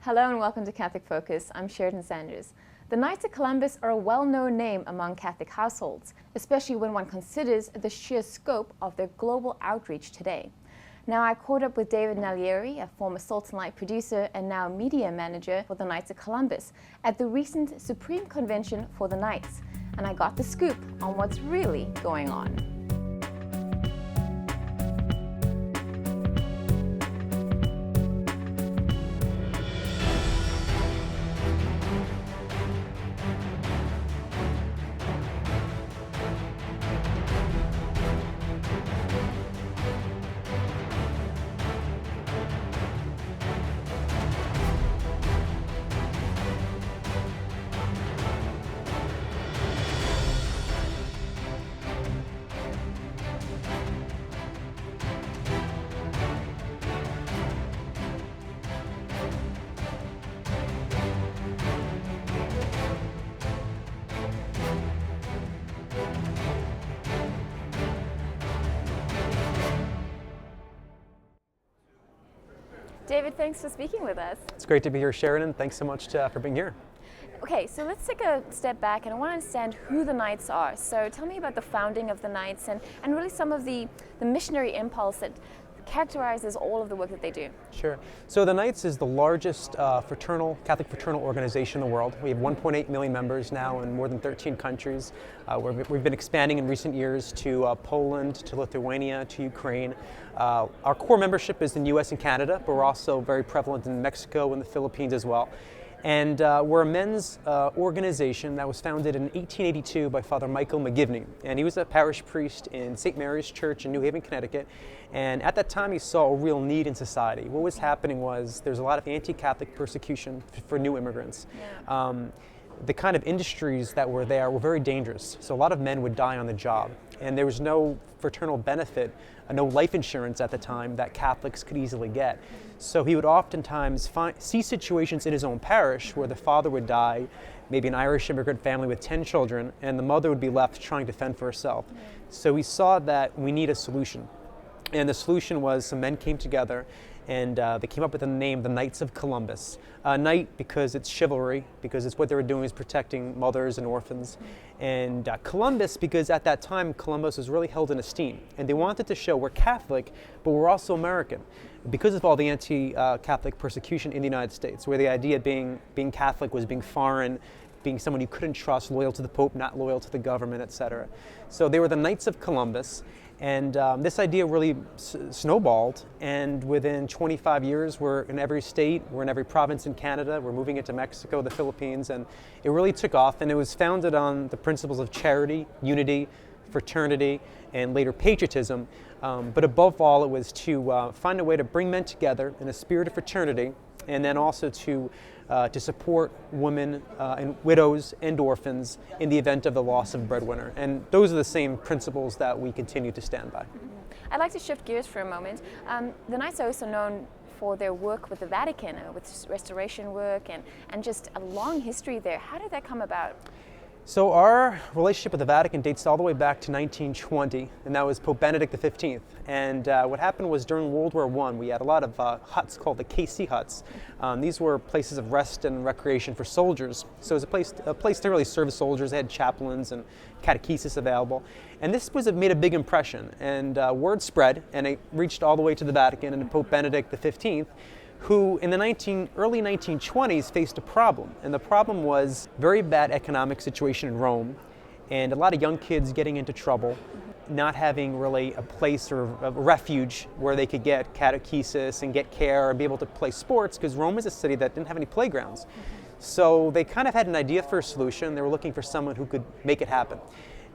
Hello and welcome to Catholic Focus. I'm Cheridan Sanders. The Knights of Columbus are a well-known name among Catholic households, especially when one considers the sheer scope of their global outreach today. Now, I caught up with David Naglieri, a former Salt and Light producer and now media manager for the Knights of Columbus, at the recent Supreme Convention for the Knights, and I got the scoop on what's really going on. David, thanks for speaking with us. It's great to be here, Sheridan. Thanks so much for being here. Okay, so let's take a step back and I want to understand who the Knights are. So tell me about the founding of the Knights and really some of the missionary impulse that characterizes all of the work that they do. Sure. So the Knights is the largest Catholic fraternal organization in the world. We have 1.8 million members now in more than 13 countries. We've been expanding in recent years to Poland, to Lithuania, to Ukraine. Our core membership is in the US and Canada, but we're also very prevalent in Mexico and the Philippines as well. And we're a men's organization that was founded in 1882 by Father Michael McGivney. And he was a parish priest in St. Mary's Church in New Haven, Connecticut. And at that time, he saw a real need in society. What was happening was there's a lot of anti-Catholic persecution for new immigrants. Yeah. The kind of industries that were there were very dangerous. So a lot of men would die on the job. And there was no fraternal benefit, no life insurance at the time that Catholics could easily get. So he would oftentimes see situations in his own parish where the father would die, maybe an Irish immigrant family with 10 children, and the mother would be left trying to fend for herself. So he saw that we need a solution. And the solution was some men came together and they came up with the name, the Knights of Columbus. Knight because it's chivalry, because it's what they were doing is protecting mothers and orphans. And Columbus because at that time Columbus was really held in esteem. And they wanted to show we're Catholic, but we're also American. Because of all the anti-Catholic persecution in the United States, where the idea of being Catholic was being foreign, being someone you couldn't trust, loyal to the Pope, not loyal to the government, etc. So they were the Knights of Columbus. And this idea really snowballed, and within 25 years, we're in every state, we're in every province in Canada, we're moving into Mexico, the Philippines, and it really took off, and it was founded on the principles of charity, unity, fraternity, and later patriotism. But above all, it was to find a way to bring men together in a spirit of fraternity, and then also to support women and widows and orphans in the event of the loss of breadwinner. And those are the same principles that we continue to stand by. I'd like to shift gears for a moment. The Knights are also known for their work with the Vatican, with restoration work and just a long history there. How did that come about? So our relationship with the Vatican dates all the way back to 1920, and that was Pope Benedict XV. And what happened was during World War I, we had a lot of huts called the KC huts. These were places of rest and recreation for soldiers. So it was a place to really serve the soldiers. They had chaplains and catechesis available. And this made a big impression. And word spread, and it reached all the way to the Vatican and to Pope Benedict XV, who in the early 1920s faced a problem. And the problem was very bad economic situation in Rome, and a lot of young kids getting into trouble, not having really a place or a refuge where they could get catechesis and get care and be able to play sports, because Rome is a city that didn't have any playgrounds. So they kind of had an idea for a solution. They were looking for someone who could make it happen.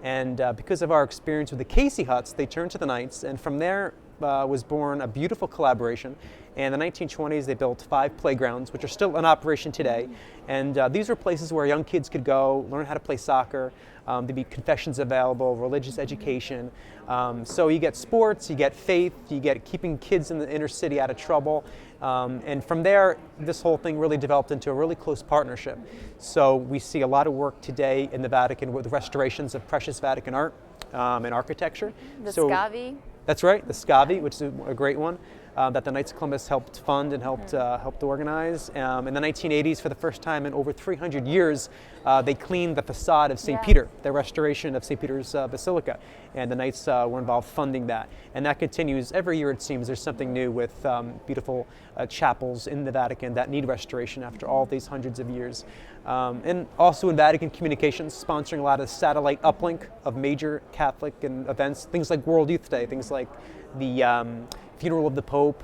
And because of our experience with the KC huts, they turned to the Knights, and from there was born a beautiful collaboration. And in the 1920s, they built 5 playgrounds, which are still in operation today. And these were places where young kids could go, learn how to play soccer. There'd be confessions available, religious education. So you get sports, you get faith, you get keeping kids in the inner city out of trouble. And from there, this whole thing really developed into a really close partnership. So we see a lot of work today in the Vatican with restorations of precious Vatican art and architecture. The Scavi. That's right, the Scavi, which is a great one. that the Knights of Columbus helped fund and helped organize. In the 1980s, for the first time in over 300 years, they cleaned the facade of St. Peter, the restoration of St. Peter's Basilica, and the Knights were involved funding that. And that continues every year. It seems there's something new with beautiful chapels in the Vatican that need restoration after all these hundreds of years. And also in Vatican Communications, sponsoring a lot of satellite uplink of major Catholic and events, things like World Youth Day, things like the funeral of the Pope,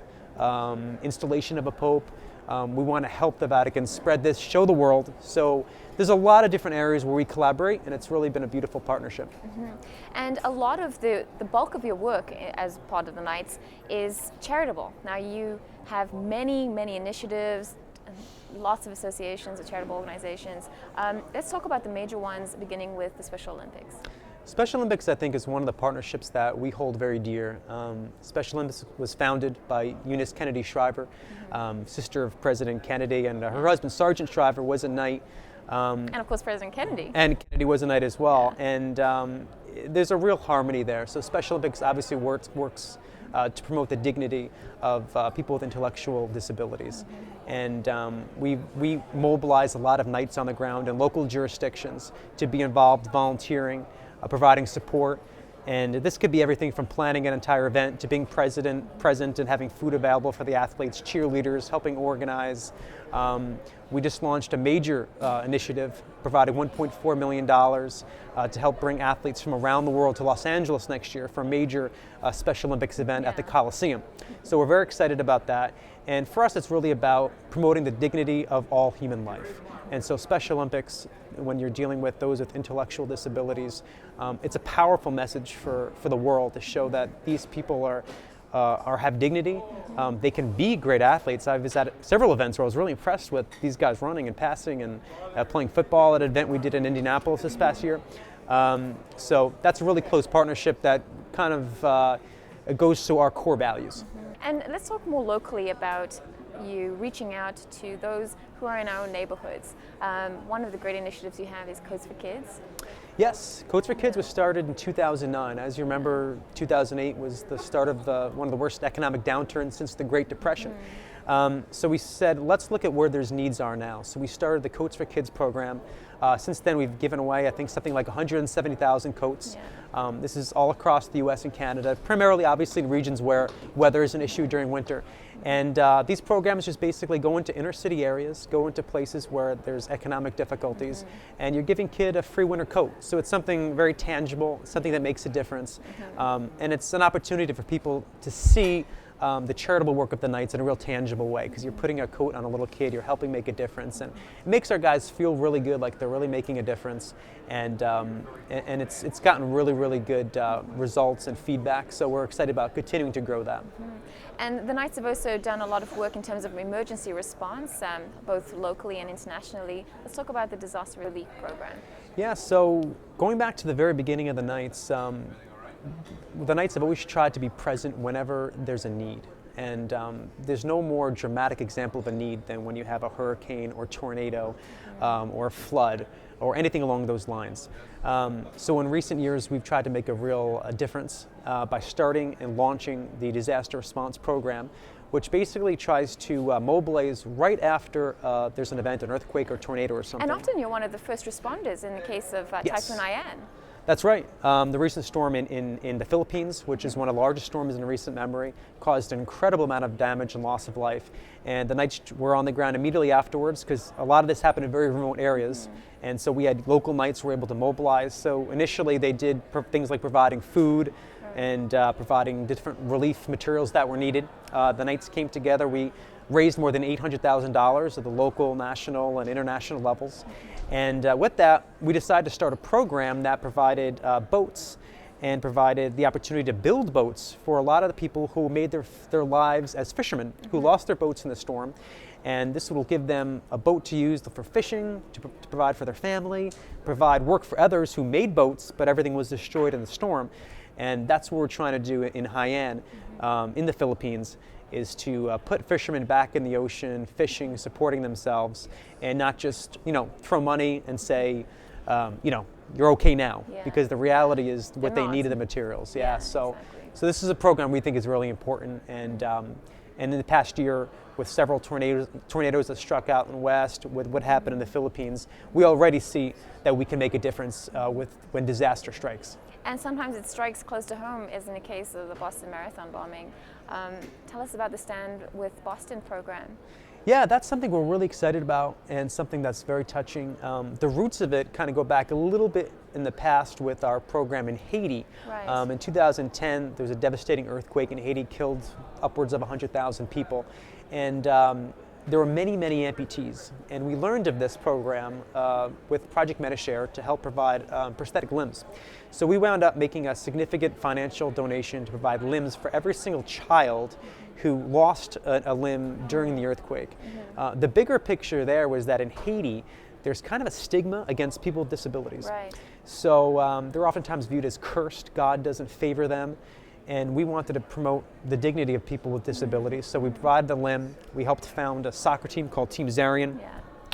installation of a Pope. We want to help the Vatican spread this, show the world. So there's a lot of different areas where we collaborate, and it's really been a beautiful partnership. And a lot of the bulk of your work as part of the Knights is charitable. Now you have many initiatives, lots of associations of charitable organizations. Let's talk about the major ones, beginning with the Special Olympics. Special Olympics, I think, is one of the partnerships that we hold very dear. Special Olympics was founded by Eunice Kennedy Shriver, sister of President Kennedy, and her husband, Sergeant Shriver, was a Knight. And of course, President Kennedy. And Kennedy was a Knight as well. Yeah. And there's a real harmony there. So Special Olympics obviously works to promote the dignity of people with intellectual disabilities. And we mobilize a lot of Knights on the ground in local jurisdictions to be involved, volunteering, providing support. And this could be everything from planning an entire event to being present and having food available for the athletes, cheerleaders, helping organize. We just launched a major initiative, providing $1.4 million to help bring athletes from around the world to Los Angeles next year for a major Special Olympics event at the Coliseum. So we're very excited about that. And for us, it's really about promoting the dignity of all human life. And so Special Olympics, when you're dealing with those with intellectual disabilities, it's a powerful message for the world to show that these people have dignity. They can be great athletes. I was at several events where I was really impressed with these guys running and passing and playing football at an event we did in Indianapolis this past year. So that's a really close partnership that kind of goes to our core values. And let's talk more locally about you reaching out to those who are in our own neighborhoods. One of the great initiatives you have is Koats for Kids. Yes, Koats for Kids was started in 2009. As you remember, 2008 was the start of one of the worst economic downturns since the Great Depression. So we said, let's look at where there's needs are now. So we started the Koats for Kids program. Since then, we've given away, I think, something like 170,000 coats. This is all across the U.S. and Canada, primarily, obviously, in regions where weather is an issue during winter. And these programs just basically go into inner city areas, go into places where there's economic difficulties, and you're giving kid a free winter coat. So it's something very tangible, something that makes a difference. And it's an opportunity for people to see the charitable work of the Knights in a real tangible way, because you're putting a coat on a little kid, you're helping make a difference, and it makes our guys feel really good, like they're really making a difference, and it's gotten really good results and feedback, so we're excited about continuing to grow that. And the Knights have also done a lot of work in terms of emergency response, both locally and internationally. Let's talk about the disaster relief program. Yeah, so going back to the very beginning of the Knights, the Knights have always tried to be present whenever there's a need. And there's no more dramatic example of a need than when you have a hurricane or tornado or a flood or anything along those lines. So in recent years, we've tried to make a real difference by starting and launching the disaster response program, which basically tries to mobilize right after there's an event, an earthquake or tornado or something. And often you're one of the first responders in the case of Typhoon Haiyan. That's right. The recent storm in the Philippines, which is one of the largest storms in recent memory, caused an incredible amount of damage and loss of life. And the Knights were on the ground immediately afterwards, because a lot of this happened in very remote areas. And so we had local Knights who were able to mobilize. So initially they did things like providing food and providing different relief materials that were needed. The Knights came together. We raised more than $800,000 at the local, national, and international levels. And with that, we decided to start a program that provided boats and provided the opportunity to build boats for a lot of the people who made their lives as fishermen, who lost their boats in the storm. And this will give them a boat to use for fishing, to provide for their family, provide work for others who made boats, but everything was destroyed in the storm. And that's what we're trying to do in Haiyan, in the Philippines, is to put fishermen back in the ocean, fishing, supporting themselves, and not just, throw money and say, you're okay now, because the reality is what they needed the materials. So this is a program we think is really important, and And in the past year, with several tornadoes that struck out in the west, with what happened in the Philippines, we already see that we can make a difference when disaster strikes. And sometimes it strikes close to home, as in the case of the Boston Marathon bombing. Tell us about the Stand with Boston program. Yeah, that's something we're really excited about and something that's very touching. The roots of it kind of go back a little bit in the past with our program in Haiti. Right. In 2010, there was a devastating earthquake in Haiti, killed upwards of 100,000 people. And there were many, many amputees. And we learned of this program with Project MetaShare to help provide prosthetic limbs. So we wound up making a significant financial donation to provide limbs for every single child who lost a limb during the earthquake. The bigger picture there was that in Haiti, there's kind of a stigma against people with disabilities. Right. So they're oftentimes viewed as cursed. God doesn't favor them. And we wanted to promote the dignity of people with disabilities. So we provided the limb. We helped found a soccer team called Team Zarian. Yeah.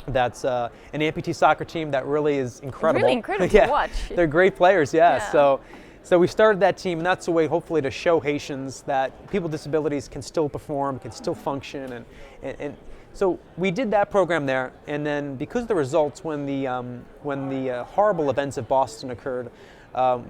That's an amputee soccer team that really is incredible. Really incredible Yeah. to watch. They're great players, yeah. Yeah. So we started that team, and that's a way, hopefully, to show Haitians that people with disabilities can still perform, can still function, and so we did that program there. And then, because of the results, when the horrible events of Boston occurred,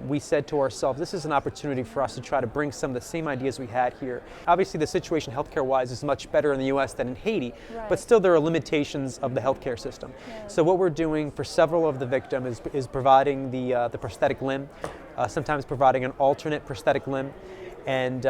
we said to ourselves, this is an opportunity for us to try to bring some of the same ideas we had here. Obviously, the situation healthcare-wise is much better in the U.S. than in Haiti, Right. but still there are limitations of the healthcare system. Yeah. So what we're doing for several of the victims is providing the prosthetic limb, sometimes providing an alternate prosthetic limb. And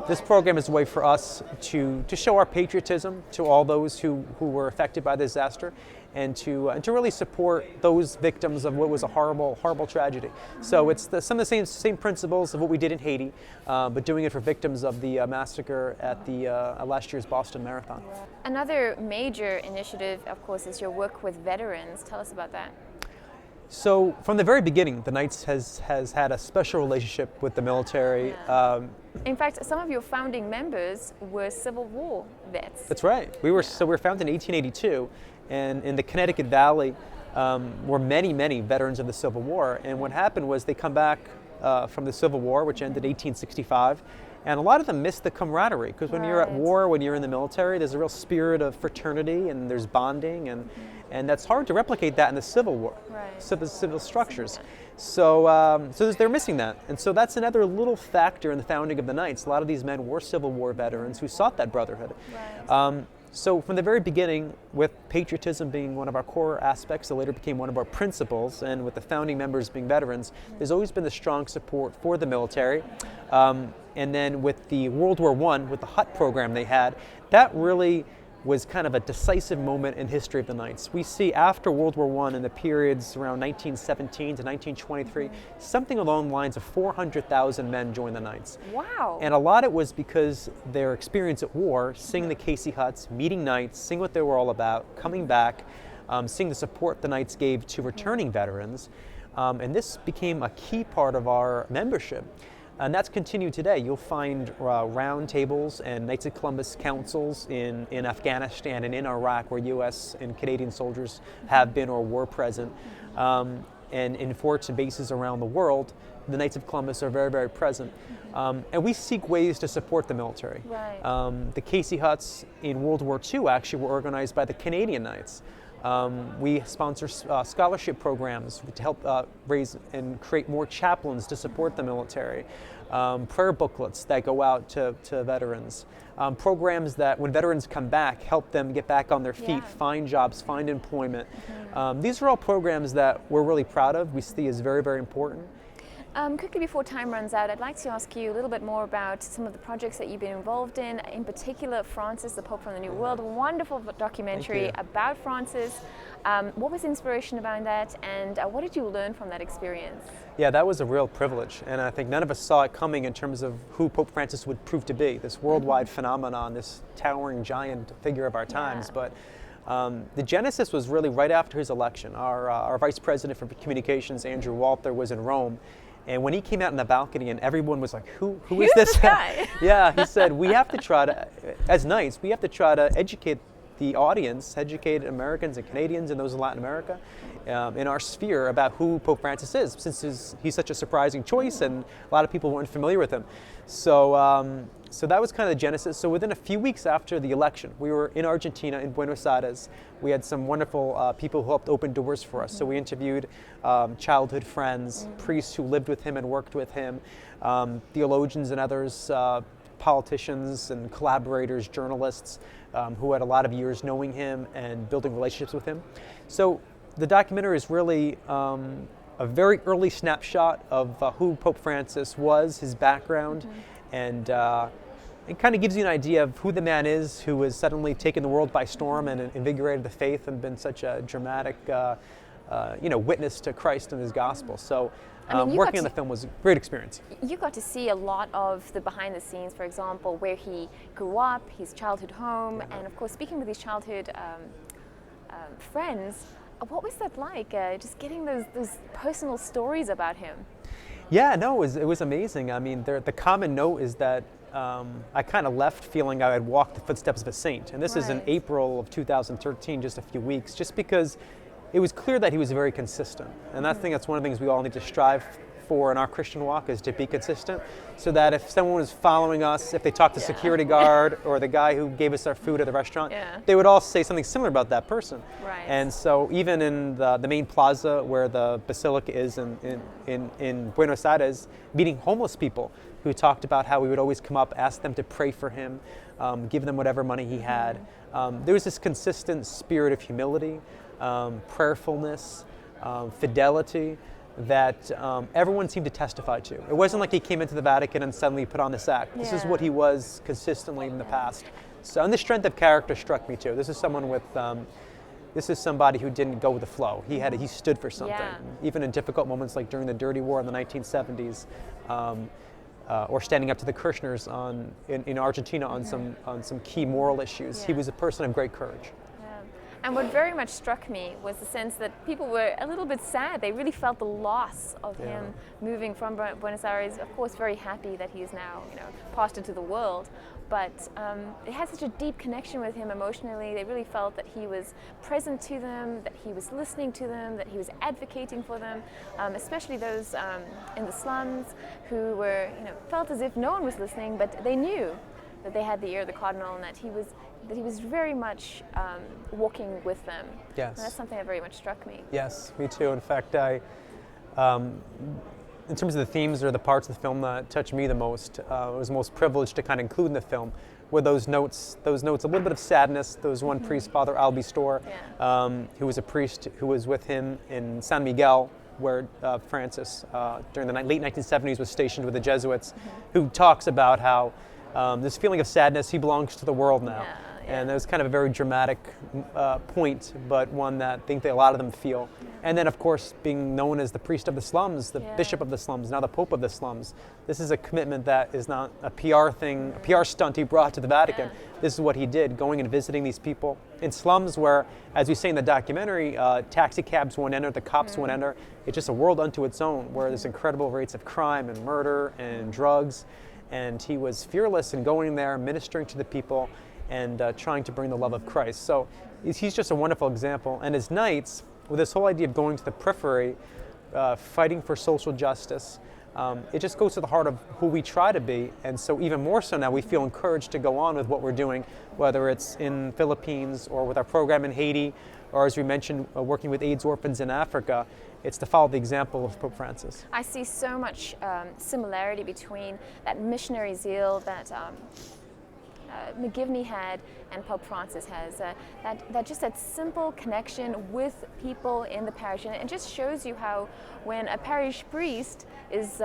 this program is a way for us to show our patriotism to all those who were affected by the disaster, and to really support those victims of what was a horrible, horrible tragedy. So it's some of the same principles of what we did in Haiti, but doing it for victims of the massacre at the last year's Boston Marathon. Another major initiative, of course, is your work with veterans. Tell us about that. So from the very beginning, the Knights has had a special relationship with the military. Yeah. In fact, some of your founding members were Civil War vets. That's right. We were founded in 1882, and in the Connecticut Valley were many, many veterans of the Civil War. And what happened was they come back from the Civil War, which ended in 1865, and a lot of them miss the camaraderie, because when you're at Right. war, when you're in the military, there's a real spirit of fraternity and there's bonding, and that's hard to replicate that in the Civil War, Right. civil structures. So they're missing that, and so that's another little factor in the founding of the Knights. A lot of these men were Civil War veterans who sought that brotherhood. Right. So from the very beginning, with patriotism being one of our core aspects, it later became one of our principles, and with the founding members being veterans, there's always been the strong support for the military. And then with the World War I, with the HUT program they had, that really was kind of a decisive moment in history of the Knights. We see after World War I, in the periods around 1917 to 1923, something along the lines of 400,000 men joined the Knights. Wow. And a lot of it was because their experience at war, seeing the Casey huts, meeting Knights, seeing what they were all about, coming back, seeing the support the Knights gave to returning veterans. And this became a key part of our membership. And that's continued today. You'll find round tables and Knights of Columbus councils in Afghanistan and in Iraq, where U.S. and Canadian soldiers have been or were present. And in forts and bases around the world, the Knights of Columbus are very, very present. And we seek ways to support the military. Right. The Casey huts in World War II actually were organized by the Canadian Knights. We sponsor scholarship programs to help raise and create more chaplains to support the military. Prayer booklets that go out to veterans. Programs that, when veterans come back, help them get back on their feet, Yeah. find jobs, find employment. These are all programs that we're really proud of, we see as very, very important. Quickly before time runs out, I'd like to ask you a little bit more about some of the projects that you've been involved in particular Francis, the Pope from the New World, a wonderful documentary about Francis. What was the inspiration behind that, and what did you learn from that experience? Yeah, that was a real privilege, and I think none of us saw it coming in terms of who Pope Francis would prove to be, this worldwide phenomenon, this towering giant figure of our times. But the genesis was really right after his election. Our Vice President for Communications, Andrew Walther, was in Rome. And when he came out in the balcony and everyone was like, who is this guy? Yeah, he said, we have to try to, as Knights, we have to try to educate the audience, educated Americans and Canadians and those in Latin America, in our sphere about who Pope Francis is, since he's such a surprising choice and a lot of people weren't familiar with him. So, so that was kind of the genesis. So within a few weeks after the election, we were in Argentina, in Buenos Aires. We had some wonderful people who helped open doors for us. So we interviewed childhood friends, priests who lived with him and worked with him, theologians and others, politicians and collaborators, journalists who had a lot of years knowing him and building relationships with him. So the documentary is really a very early snapshot of who Pope Francis was, his background, and it kind of gives you an idea of who the man is who has suddenly taken the world by storm and invigorated the faith and been such a dramatic witness to Christ and his gospel. So working on the film was a great experience. You got to see a lot of the behind the scenes, for example, where he grew up, his childhood home, and of course speaking with his childhood friends. What was that like, just getting those personal stories about him? Yeah, no, it was amazing. I mean, the common note is that I kind of left feeling I had walked the footsteps of a saint. And this is in April of 2013, just a few weeks, just because it was clear that he was very consistent. And I think that's one of the things we all need to strive for in our Christian walk, is to be consistent, so that if someone was following us, if they talked to the security guard or the guy who gave us our food at the restaurant, they would all say something similar about that person. Right. And so even in the main plaza where the basilica is in Buenos Aires, meeting homeless people who talked about how we would always come up, ask them to pray for him, give them whatever money he had. There was this consistent spirit of humility, prayerfulness, fidelity, that everyone seemed to testify to. It wasn't like he came into the Vatican and suddenly put on this act. This is what he was consistently in the past. So, and the strength of character struck me too. This is someone with, this is somebody who didn't go with the flow. He stood for something, even in difficult moments like during the Dirty War in the 1970s, or standing up to the Kirchners in Argentina on some key moral issues. He was a person of great courage. And what very much struck me was the sense that people were a little bit sad. They really felt the loss of him moving from Buenos Aires. Of course, very happy that he is now, passed into the world. But they had such a deep connection with him emotionally. They really felt that he was present to them, that he was listening to them, that he was advocating for them, especially those in the slums who were, felt as if no one was listening, but they knew that they had the ear of the cardinal and that he was very much walking with them. Yes. And that's something that very much struck me. Yes, me too. In fact, in terms of the themes or the parts of the film that touched me the most, I was most privileged to kind of include in the film were those notes, a little bit of sadness. There was one priest, Father Albistor, who was a priest who was with him in San Miguel, where Francis, during the late 1970s, was stationed with the Jesuits, who talks about how this feeling of sadness, he belongs to the world now. And it was kind of a very dramatic point, but one that I think that a lot of them feel. And then, of course, being known as the priest of the slums, the bishop of the slums, now the Pope of the slums. This is a commitment that is not a PR thing, a PR stunt he brought to the Vatican. This is what he did, going and visiting these people in slums where, as we say in the documentary, taxi cabs won't enter, the cops won't enter. It's just a world unto its own, where there's incredible rates of crime and murder and drugs. And he was fearless in going there, ministering to the people, and trying to bring the love of Christ. So he's just a wonderful example. And his Knights, with this whole idea of going to the periphery, fighting for social justice, it just goes to the heart of who we try to be. And so even more so now, we feel encouraged to go on with what we're doing, whether it's in Philippines or with our program in Haiti, or as we mentioned, working with AIDS orphans in Africa. It's to follow the example of Pope Francis. I see so much similarity between that missionary zeal that McGivney had and Pope Francis has. That simple connection with people in the parish, and it just shows you how when a parish priest is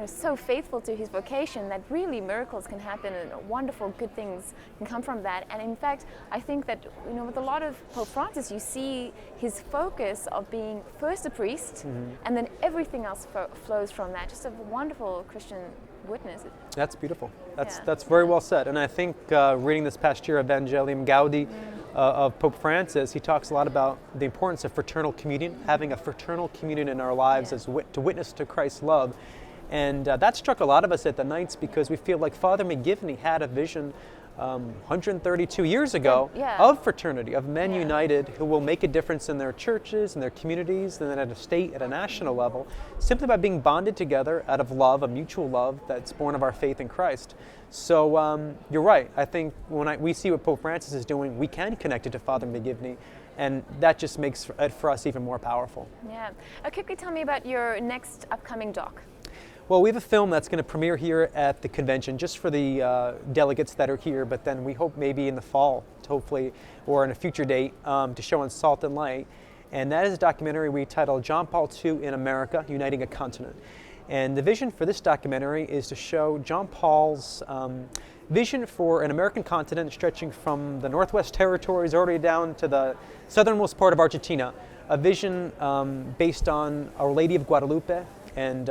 so faithful to his vocation, that really miracles can happen and wonderful good things can come from that. And in fact, I think that with a lot of Pope Francis, you see his focus of being first a priest, and then everything else flows from that. Just a wonderful Christian witness. That's beautiful. That's very well said. And I think reading this past year Evangelium Gaudi of Pope Francis, he talks a lot about the importance of fraternal communion, having a fraternal communion in our lives as to witness to Christ's love. And that struck a lot of us at the Knights because we feel like Father McGivney had a vision 132 years ago Yeah. of fraternity, of men Yeah. united who will make a difference in their churches, in their communities, and then at a state, at a national level, simply by being bonded together out of love, a mutual love that's born of our faith in Christ. So you're right. I think when we see what Pope Francis is doing, we can connect it to Father McGivney, and that just makes it for us even more powerful. Yeah. Quickly tell me about your next upcoming doc. Well, we have a film that's going to premiere here at the convention just for the delegates that are here, but then we hope maybe in the fall, hopefully, or in a future date, to show on Salt and Light. And that is a documentary we titled John Paul II in America, Uniting a Continent. And the vision for this documentary is to show John Paul's vision for an American continent stretching from the Northwest Territories already down to the southernmost part of Argentina. A vision based on Our Lady of Guadalupe and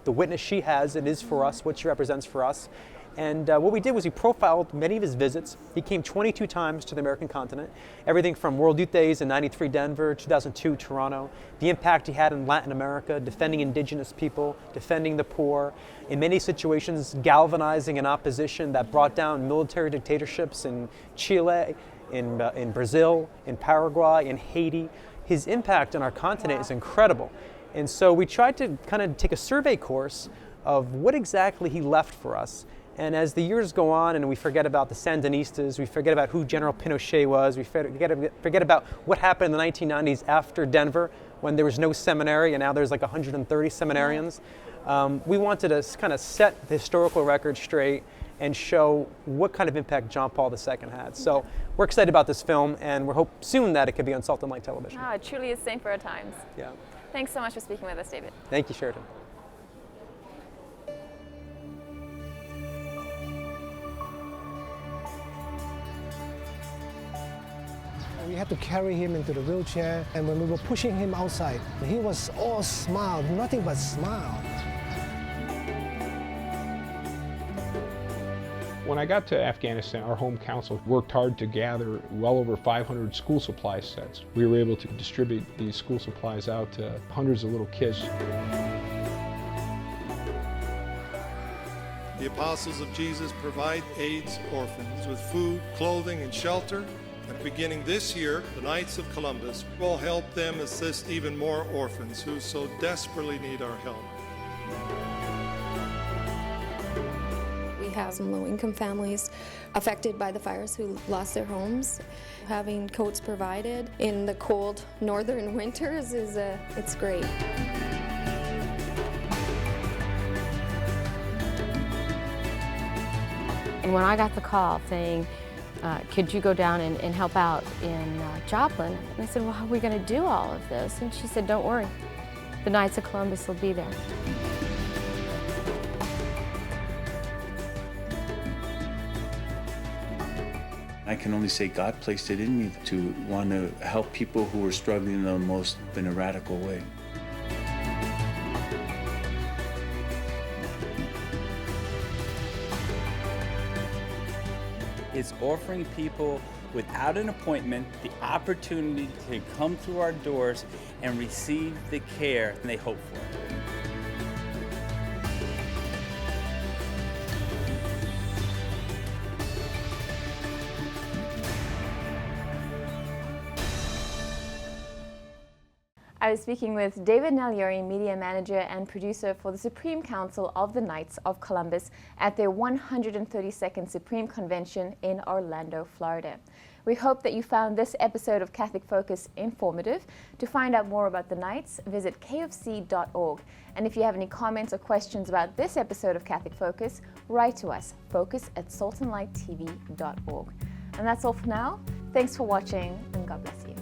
the witness she has and is for us, what she represents for us. And what we did was we profiled many of his visits. He came 22 times to the American continent, everything from World Youth Days in '93 Denver, 2002 Toronto, the impact he had in Latin America, defending indigenous people, defending the poor, in many situations galvanizing an opposition that brought down military dictatorships in Chile, in Brazil, in Paraguay, in Haiti. His impact on our continent is incredible. And so we tried to kind of take a survey course of what exactly he left for us. And as the years go on and we forget about the Sandinistas, we forget about who General Pinochet was, we forget about what happened in the 1990s after Denver when there was no seminary and now there's like 130 seminarians. We wanted to kind of set the historical record straight and show what kind of impact John Paul II had. So we're excited about this film and we hope soon that it could be on Salt and Light television. It truly is a saint for our times. Yeah. Thanks so much for speaking with us, David. Thank you, Cheridan. We had to carry him into the wheelchair, and when we were pushing him outside, he was all smile, nothing but smile. When I got to Afghanistan, our home council worked hard to gather well over 500 school supply sets. We were able to distribute these school supplies out to hundreds of little kids. The Apostles of Jesus provide AIDS orphans with food, clothing, and shelter. And beginning this year, the Knights of Columbus will help them assist even more orphans who so desperately need our help. We have some low-income families affected by the fires who lost their homes. Having coats provided in the cold northern winters it's great. And when I got the call saying, could you go down and help out in Joplin? And I said, well, how are we going to do all of this? And she said, don't worry, the Knights of Columbus will be there. I can only say God placed it in me to want to help people who were struggling the most in a radical way. It's offering people without an appointment the opportunity to come through our doors and receive the care they hope for. I was speaking with David Naglieri, media manager and producer for the Supreme Council of the Knights of Columbus at their 132nd Supreme Convention in Orlando, Florida. We hope that you found this episode of Catholic Focus informative. To find out more about the Knights, visit kfc.org. And if you have any comments or questions about this episode of Catholic Focus, write to us, focus@saltandlighttv.org. And that's all for now. Thanks for watching, and God bless you.